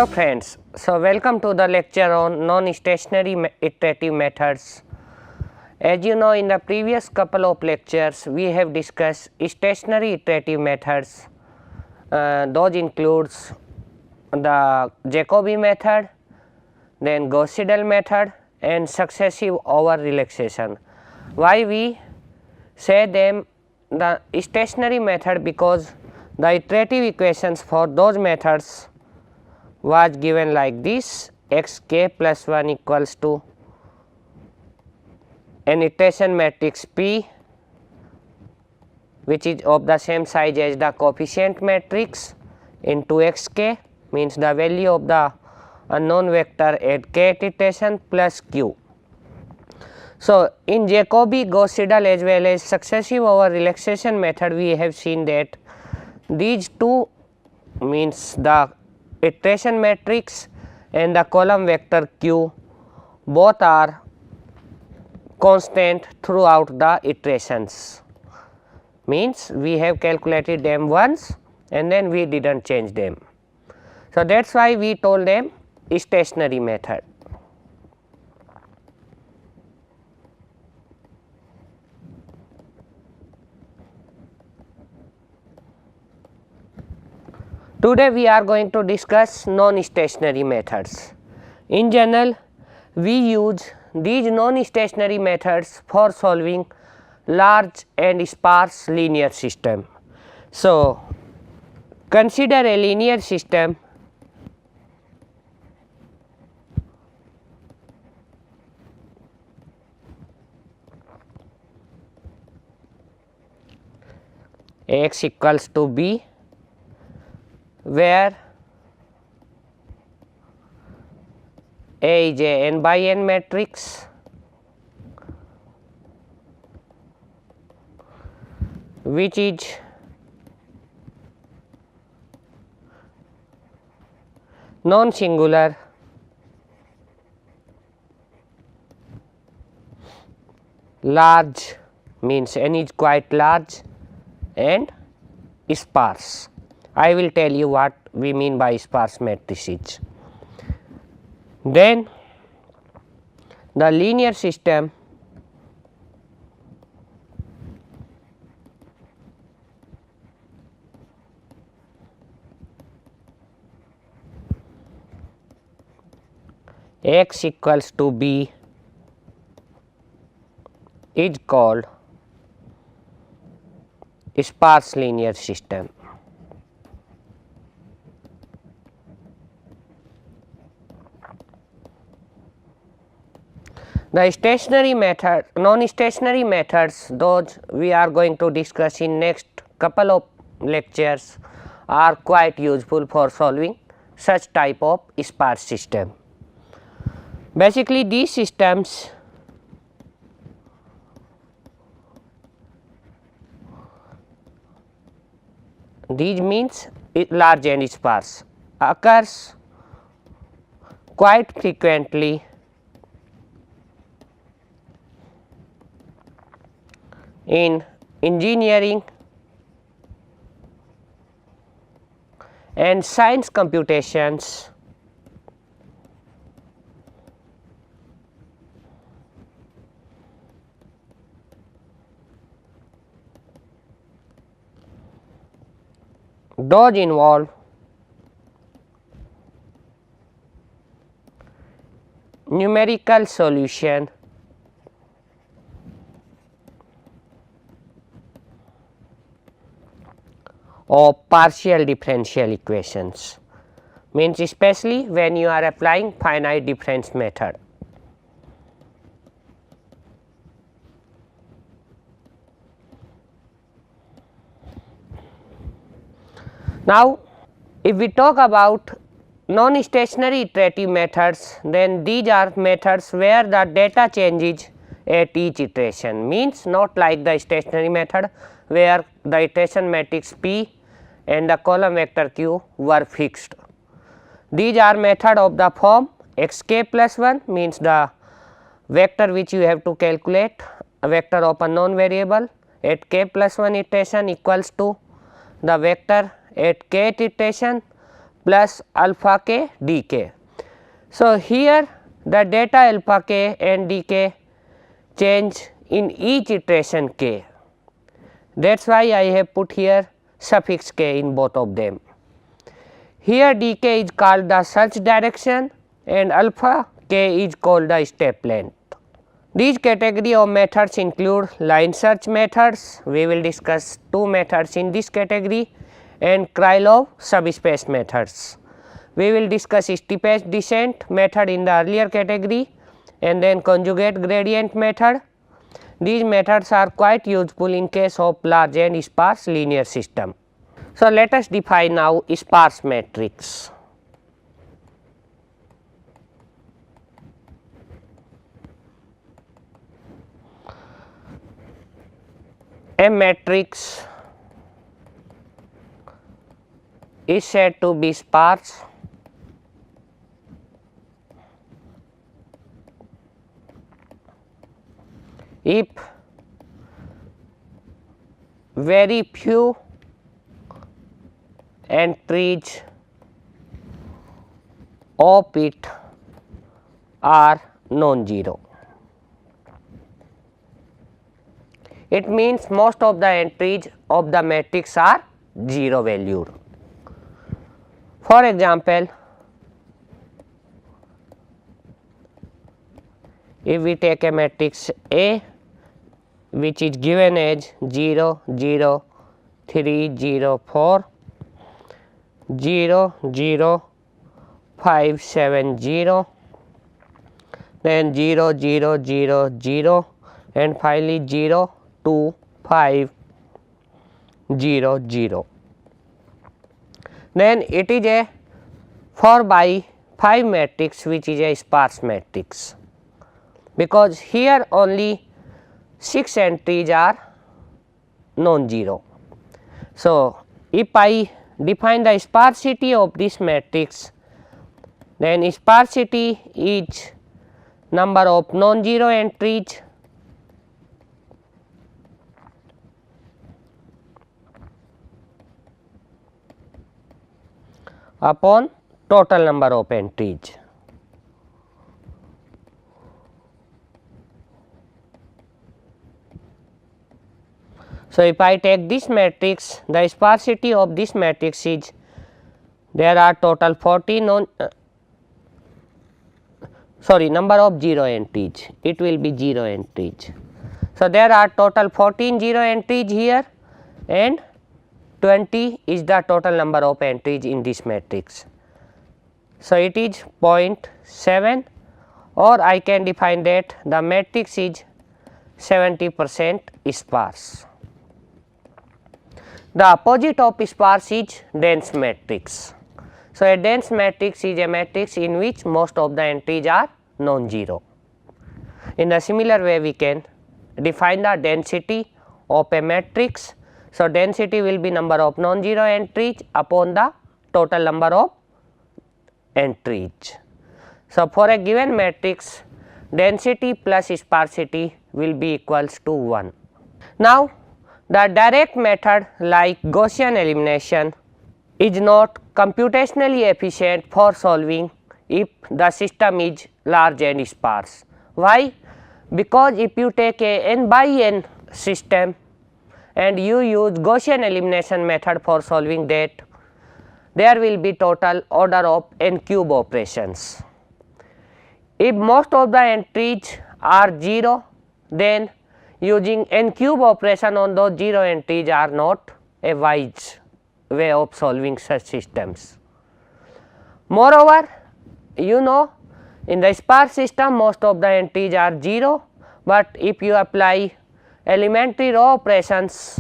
Hello friends, so welcome to the lecture on non-stationary iterative methods. As you know, in the previous couple of lectures we have discussed stationary iterative methods. Those includes the Jacobi method, then Gauss-Seidel method and successive over relaxation. Why we say them the stationary method? Because the iterative equations for those methods was given like this: x k plus 1 equals to an iteration matrix P which is of the same size as the coefficient matrix into x k, means the value of the unknown vector at kth iteration plus q. So, in Jacobi, Gauss-Seidel as well as successive over relaxation method, we have seen that these two, means the iteration matrix and the column vector q, both are constant throughout the iterations, means we have calculated them once and then we did not change them. So, that is why we told them stationary method. Today we are going to discuss non-stationary methods. In general, we use these non-stationary methods for solving large and sparse linear system. So, consider a linear system x equals to b, where A is a n by n matrix which is non-singular large, means n is quite large, and sparse. I will tell you what we mean by sparse matrices. Then the linear system x equals to b is called sparse linear system. The stationary method, non-stationary methods, those we are going to discuss in next couple of lectures, are quite useful for solving such type of sparse system. Basically, these systems means large and sparse, occurs quite frequently in engineering and science computations those involve numerical solution of partial differential equations, means especially when you are applying finite difference method. Now, if we talk about non-stationary iterative methods, then these are methods where the data changes at each iteration, means not like the stationary method where the iteration matrix P and the column vector q were fixed. These are method of the form x k plus 1, means the vector which you have to calculate, a vector of a known variable at k plus 1 iteration equals to the vector at kth iteration plus alpha k dk. So, here the data alpha k and dk change in each iteration k, that is why I have put here suffix k in both of them. Here dk is called the search direction and alpha k is called the step length. These category of methods include line search methods, we will discuss two methods in this category, and Krylov subspace methods. We will discuss steepest descent method in the earlier category and then conjugate gradient method. These methods are quite useful in case of large and sparse linear system. So, let us define now sparse matrix. A matrix is said to be sparse if very few entries of it are non-zero. It means most of the entries of the matrix are 0 valued. For example, if we take a matrix A which is given as 0 0 3 0 4 0 0 5 7 0, then 0 0 0 0 and finally 0 2 5 0 0. Then it is a 4 by 5 matrix which is a sparse matrix, because here only 6 entries are non-zero. So, if I define the sparsity of this matrix, then sparsity is number of non-zero entries upon total number of entries. So, if I take this matrix, the sparsity of this matrix is, there are total 40 number of 0 entries, it will be 0 entries. So, there are total 14 0 entries here and 20 is the total number of entries in this matrix. So, it is 0.7, or I can define that the matrix is 70% sparse. The opposite of sparse is dense matrix. So, a dense matrix is a matrix in which most of the entries are non-zero. In the similar way, we can define the density of a matrix. So, density will be number of non-zero entries upon the total number of entries. So, for a given matrix, density plus sparsity will be equals to 1. Now, the direct method like Gaussian elimination is not computationally efficient for solving if the system is large and sparse. Why? Because if you take a n by n system and you use Gaussian elimination method for solving that, there will be total order of n cube operations. If most of the entries are 0, then using n cube operation on those 0 entries are not a wise way of solving such systems. Moreover, you know, in the sparse system most of the entries are 0, but if you apply elementary row operations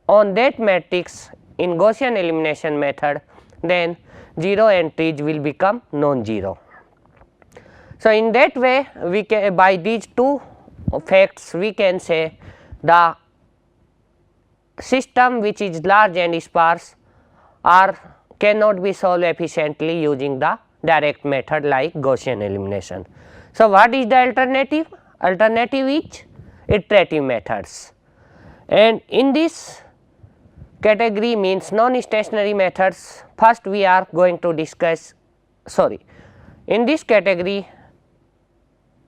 on that matrix in Gaussian elimination method, then 0 entries will become non-zero. So, in that way we can, by these two facts we can say the system which is large and sparse cannot be solved efficiently using the direct method like Gaussian elimination. So, what is the alternative? Alternative is iterative methods, and in this category means non-stationary methods. First we are going to discuss, in this category,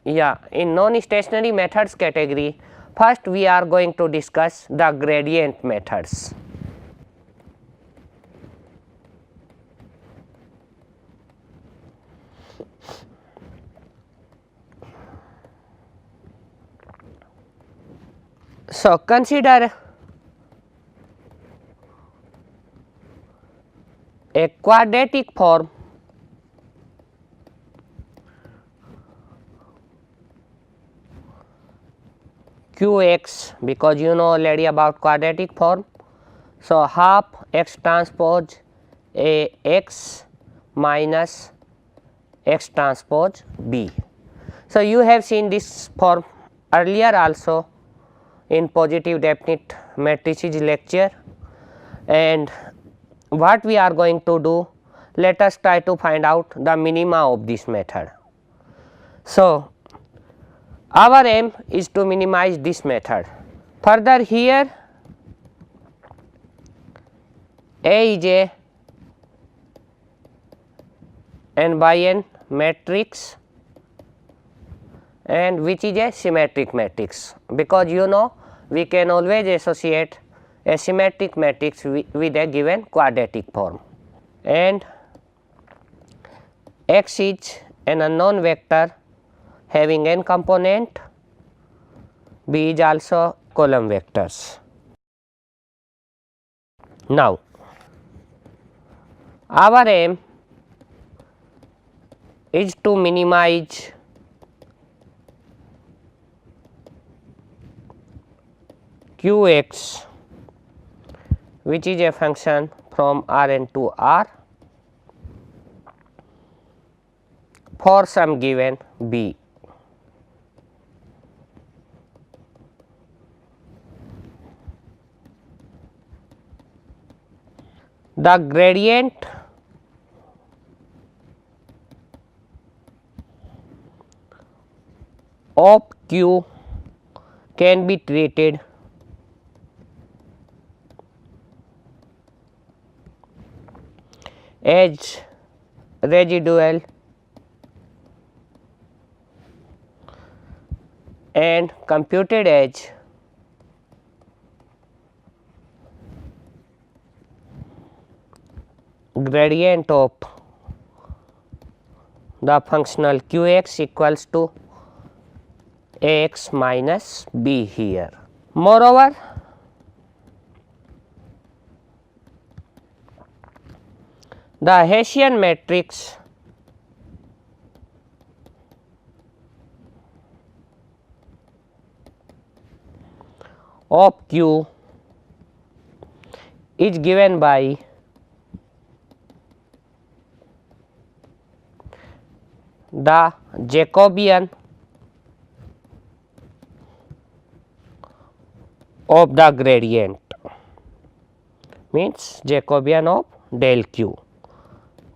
in non-stationary methods category, first we are going to discuss the gradient methods. So, consider a quadratic form Qx, because you know already about quadratic form. So, half x transpose A x minus x transpose B. So, you have seen this form earlier also in positive definite matrices lecture, and what we are going to do, let us try to find out the minima of this method. So, our aim is to minimize this method. Further, here A is a n by n matrix and which is a symmetric matrix, because you know we can always associate a symmetric matrix with a given quadratic form, and x is an unknown vector having n component, B is also column vectors. Now, our aim is to minimize Qx, which is a function from Rn to R for some given B. The gradient of Q can be treated as residual and computed as gradient of the functional Qx equals to Ax minus B here. Moreover, the Hessian matrix of Q is given by the Jacobian of the gradient, means Jacobian of del Q,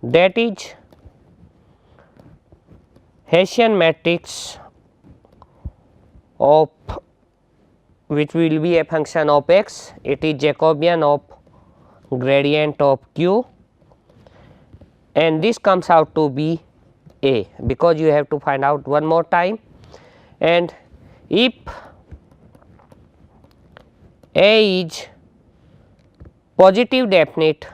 that is Hessian matrix of which will be a function of x, it is Jacobian of gradient of Q, and this comes out to be A, because you have to find out one more time, and if A is positive definite,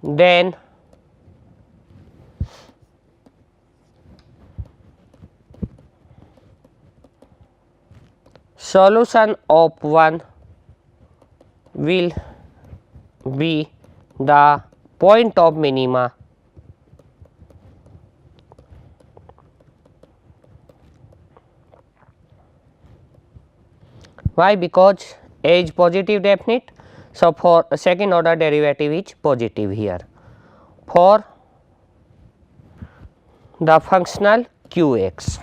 then solution of 1 will be the point of minima Why? Because A is positive definite. So, for second order derivative is positive here for the functional Qx.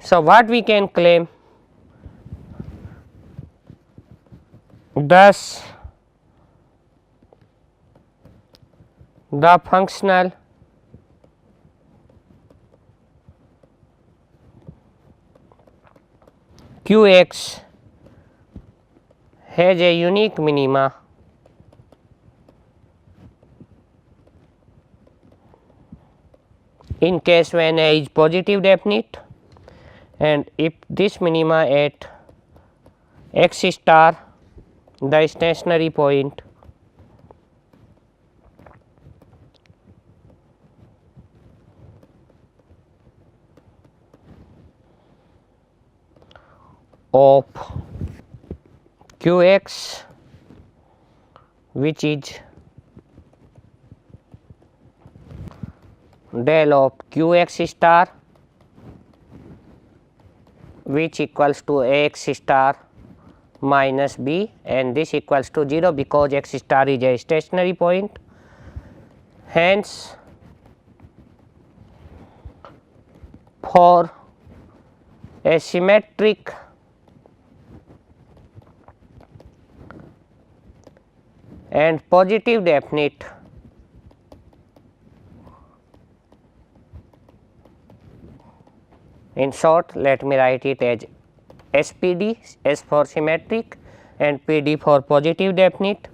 So, what we can claim, thus the functional Qx has a unique minima in case when A is positive definite, and if this minima at x star, the stationary point, of Qx, which is del of Qx star, which equals to Ax star minus b, and this equals to 0 because x star is a stationary point. Hence, for a symmetric and positive definite in short, let me write it as SPD, S for symmetric and PD for positive definite.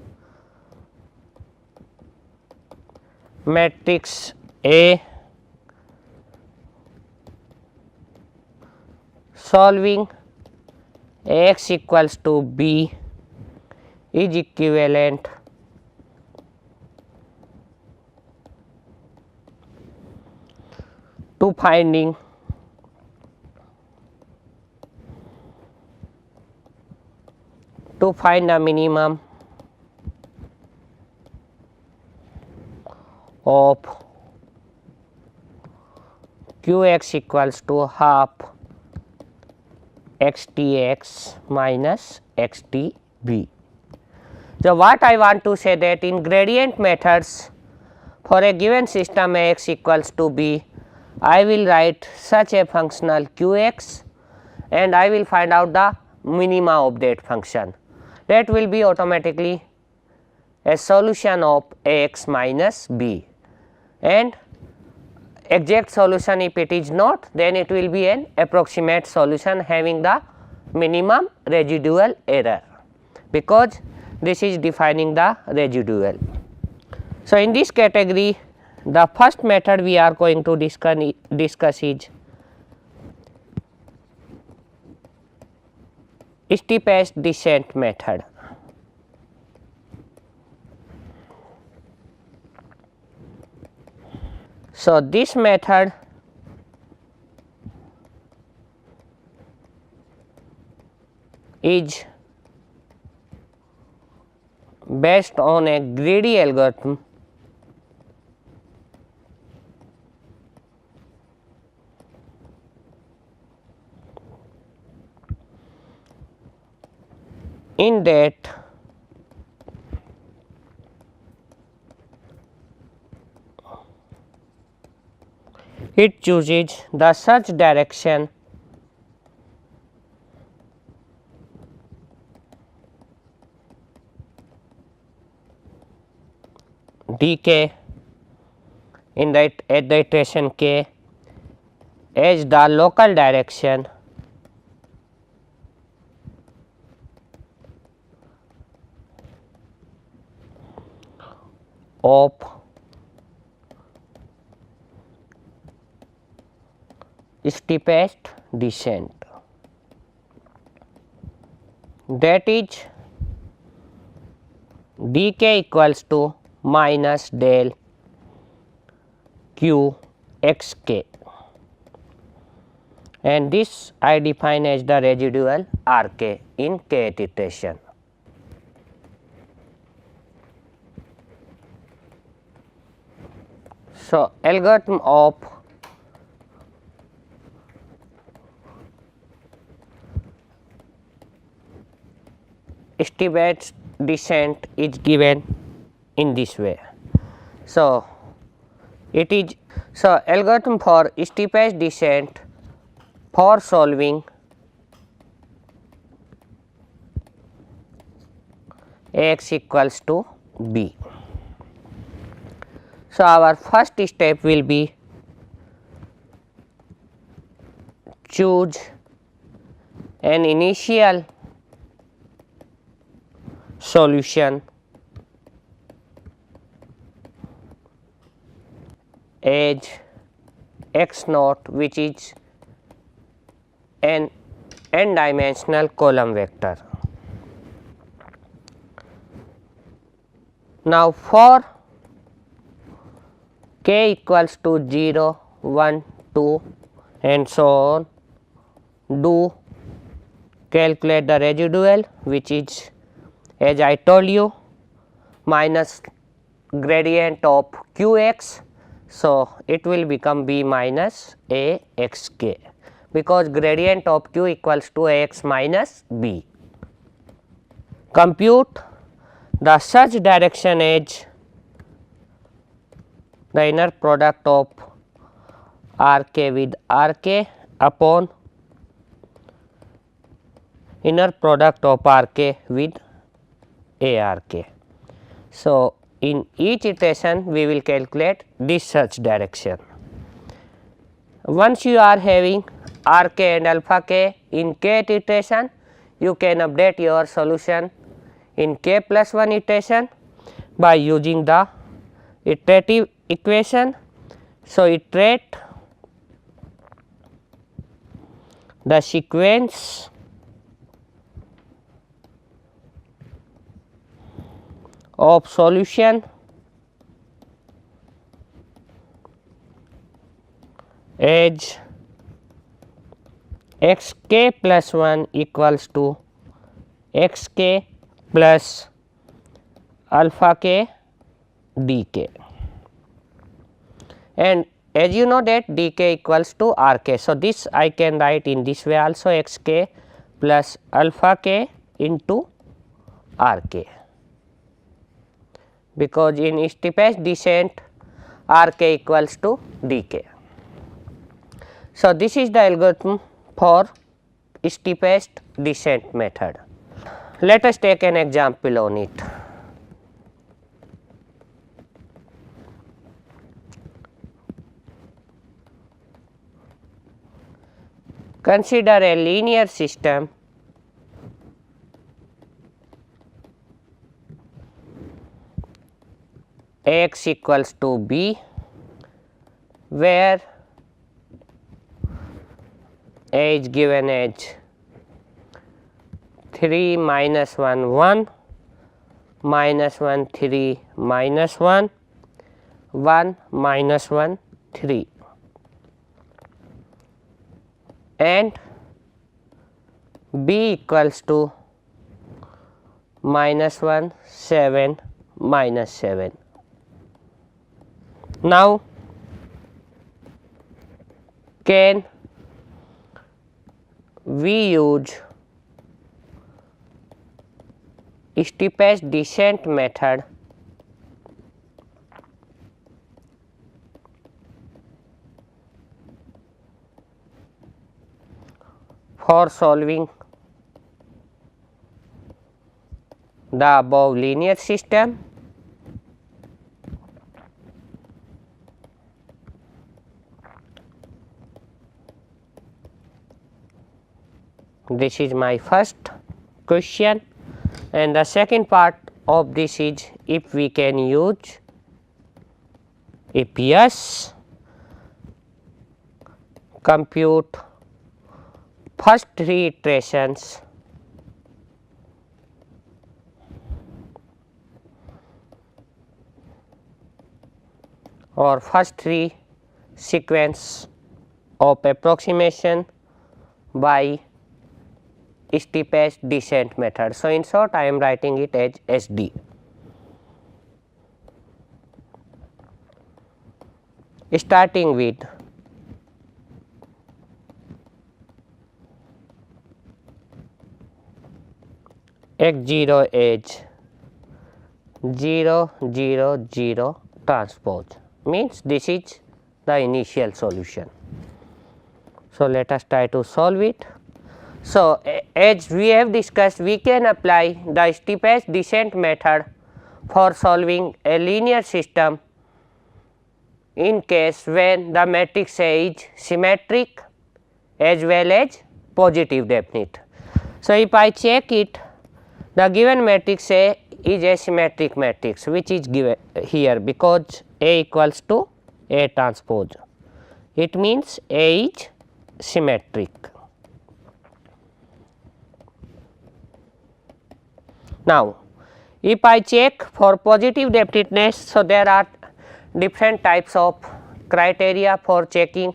Matrix A solving Ax equals to b is equivalent to finding the minimum of Qx equals to half xtx minus xtb. So, what I want to say that in gradient methods for a given system Ax equals to b, I will write such a functional Qx and I will find out the minima of that function. That will be automatically a solution of Ax minus b, and exact solution if it is not, then it will be an approximate solution having the minimum residual error, because this is defining the residual. So, in this category the first method we are going to discuss is steepest descent method. So, this method is based on a greedy algorithm in that it chooses the search direction dk in the at the iteration k as the local direction of steepest descent, that is dk equals to minus del q x k, and this I define as the residual r k in kth iteration. So, algorithm of steepest descent is given in this way. So, it is algorithm for steepest descent for solving Ax equals to b. So, our first step will be choose an initial solution as x naught, which is an n dimensional column vector. Now, for k equals to 0, 1, 2 and so on, do calculate the residual, which is, as I told you, minus gradient of qx. So, it will become b minus a x k, because gradient of q equals to a x minus b. Compute the such direction as the inner product of r k with r k upon inner product of r k with a r k. So, in each iteration we will calculate this such direction. Once you are having r k and alpha k in kth iteration, you can update your solution in k plus 1 iteration by using the iterative equation. So, iterate the sequence of solution as x k plus 1 equals to x k plus alpha k d k, and as you know that d k equals to r k. So, this I can write in this way also, x k plus alpha k into r k, because in steepest descent r k equals to d k. So, this is the algorithm for steepest descent method. Let us take an example on it. Consider a linear system x equals to b, where a is given as 3 minus 1 1, minus 1 3 minus 1, 1 minus 1 3, and b equals to minus 1 7 minus 7. Now, can we use steepest descent method for solving the above linear system? This is my first question, and the second part of this is, if we can use, if yes, compute first 3 iterations or first 3 sequence of approximation by steepest descent method. So, in short I am writing it as SD. Starting with x0 as 0 0 0 transpose, means this is the initial solution. So, let us try to solve it. So, as we have discussed, we can apply the steepest descent method for solving a linear system in case when the matrix A is symmetric as well as positive definite. So, if I check it, the given matrix A is a symmetric matrix, which is given here because A equals to A transpose. It means A is symmetric. Now, if I check for positive definiteness, so there are different types of criteria for checking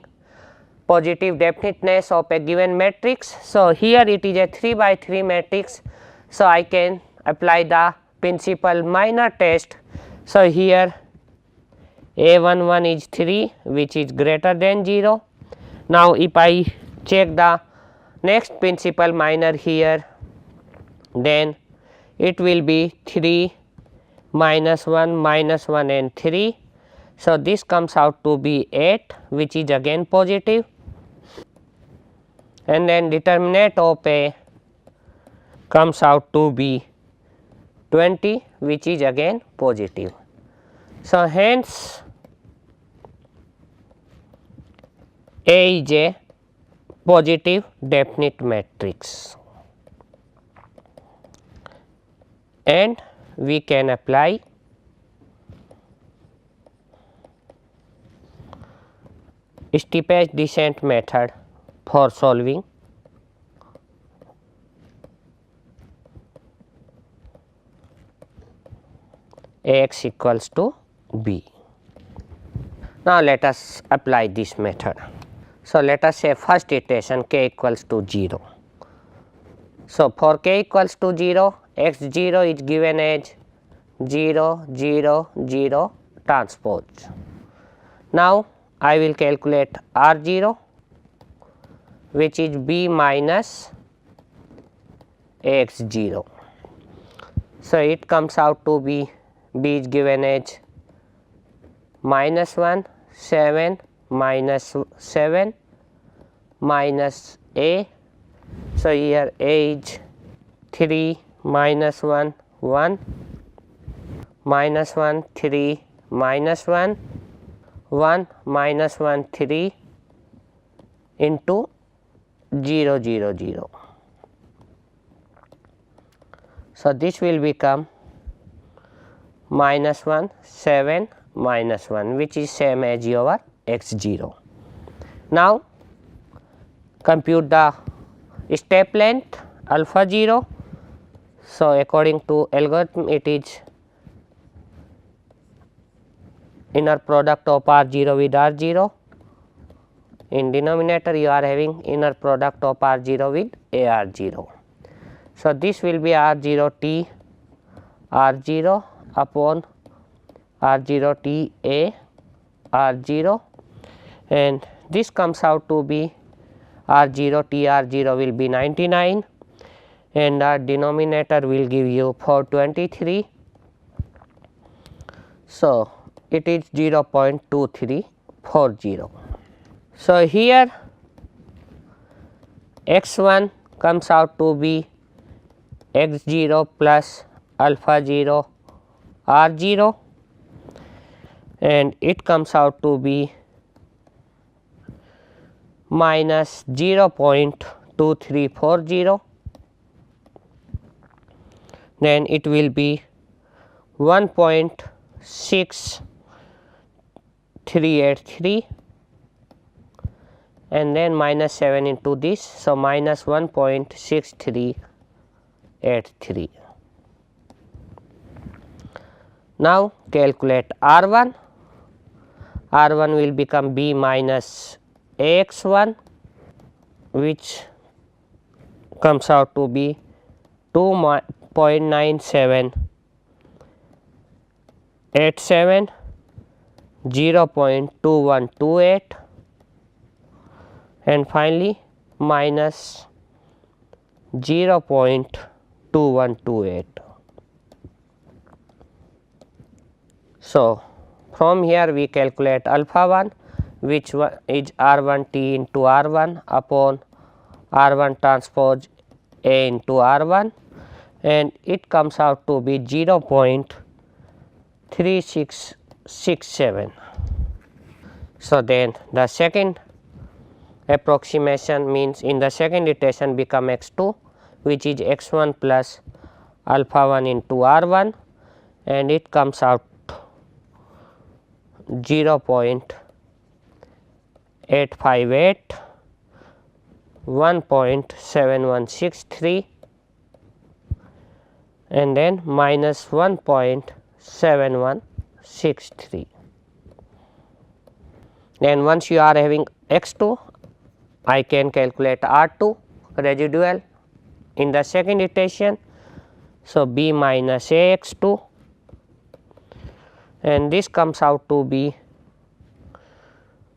positive definiteness of a given matrix. So, here it is a 3 by 3 matrix. So, I can apply the principal minor test. So, here A11 is 3, which is greater than 0. Now, if I check the next principal minor here, then it will be 3 minus 1 and 3. So, this comes out to be 8, which is again positive, and then determinant of A comes out to be 20, which is again positive. So, hence A is a positive definite matrix, and we can apply steepest descent method for solving Ax equals to b. Now, let us apply this method. So, let us say first iteration k equals to 0. So, for k equals to 0, x 0 is given as 0 0 0 transpose. Now, I will calculate r 0, which is b minus x 0. So, it comes out to be b is given as minus 1 7 minus 7 minus a. So, here a is 3 minus 1 1 minus 1 3 minus 1 1 minus 1 3 into 0 0 0. So, this will become minus 1 7 minus 1, which is same as your x 0. Now, compute the step length alpha 0. So, according to algorithm, it is inner product of r 0 with r 0. In denominator, you are having inner product of r 0 with a r 0. So, this will be r 0 t r 0 upon r 0 t a r 0, and this comes out to be r 0 t r 0 will be 99, and our denominator will give you 423. So, it is 0.2340. So, here x 1 comes out to be x 0 plus alpha 0 r 0, and it comes out to be minus 0.2340, then it will be 1.6383, and then minus 7 into this. So, minus 1.6383. Now, calculate r 1. R 1 will become b minus a x 1, which comes out to be 2.9787, 0.2128, and finally minus 0.2128. So, from here we calculate alpha 1, which is r 1 t into r 1 upon r 1 transpose a into r 1, and it comes out to be 0.3667. So, then the second approximation means in the second iteration become x 2, which is x1 plus alpha 1 into r1, and it comes out 0.858, 1.7163, and then minus 1.7163. Then once you are having x2, I can calculate r2 residual in the second iteration. So, b minus a x2, and this comes out to be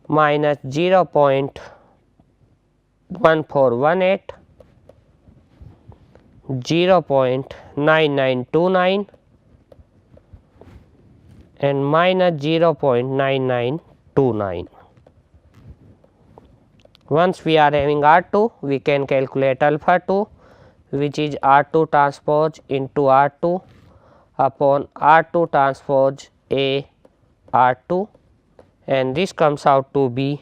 minus 0.1418, 0.9929, and minus 0.9929. Once we are having R2, we can calculate alpha 2, which is R2 transpose into R2 upon R2 transpose A R2, and this comes out to be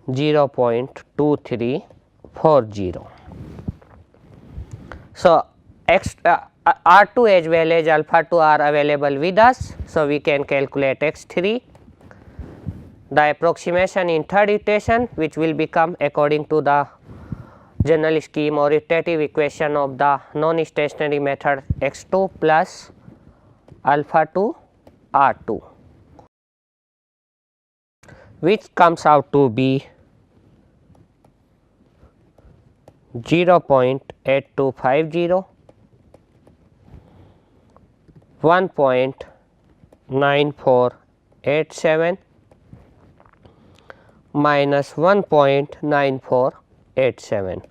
0.2340. So, R2 as well as alpha 2 are available with us. So, we can calculate x3. The approximation in third iteration, which will become according to the general scheme or iterative equation of the non-stationary method x2 plus alpha 2 r2, which comes out to be 0.8250, 1.9487, minus 1.9487.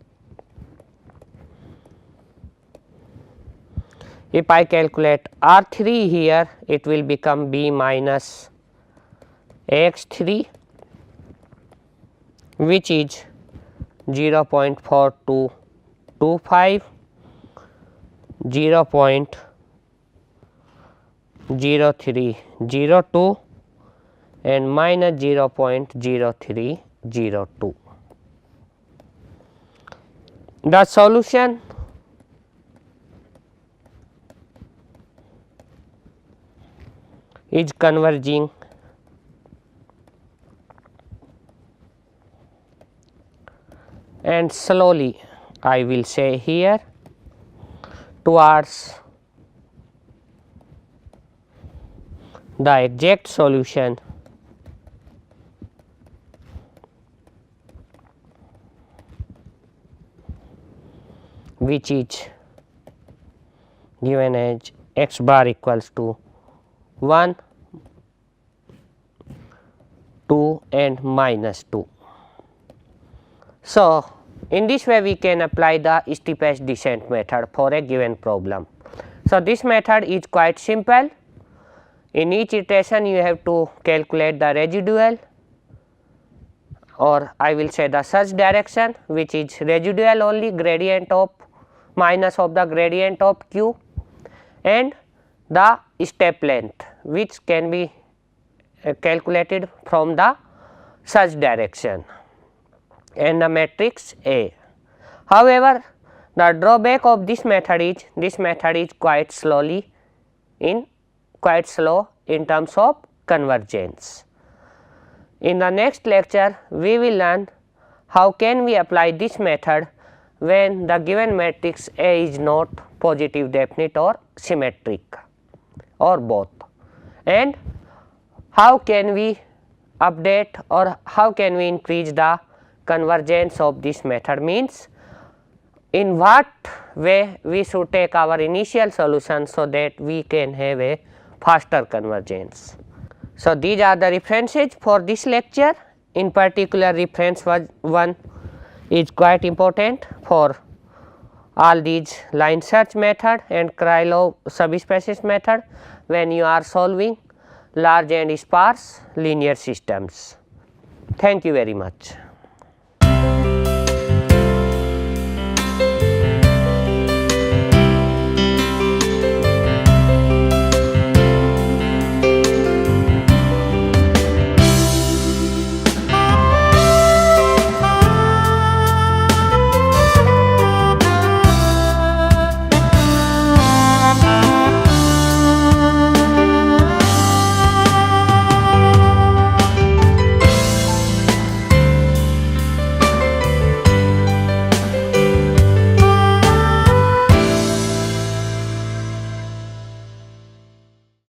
If I calculate R3 here, it will become B minus AX3, which is 0.4225, 0.0302, and minus 0.0302. The solution is converging and slowly, I will say here, towards the exact solution which is given as x bar equals to 1, 2 and minus 2. So, in this way we can apply the steepest descent method for a given problem. So, this method is quite simple. In each iteration you have to calculate the residual, or I will say the search direction, which is residual only, gradient of minus of the gradient of q, and the step length, which can be calculated from the search direction, and the matrix A. However, the drawback of this method is quite slow in terms of convergence. In the next lecture, we will learn how can we apply this method when the given matrix A is not positive, definite or symmetric or both, and how can we update or how can we increase the convergence of this method, means in what way we should take our initial solution so that we can have a faster convergence. So, these are the references for this lecture. In particular, reference 1 is quite important for all these line search method and Krylov subspecies method when you are solving large and sparse linear systems. Thank you very much.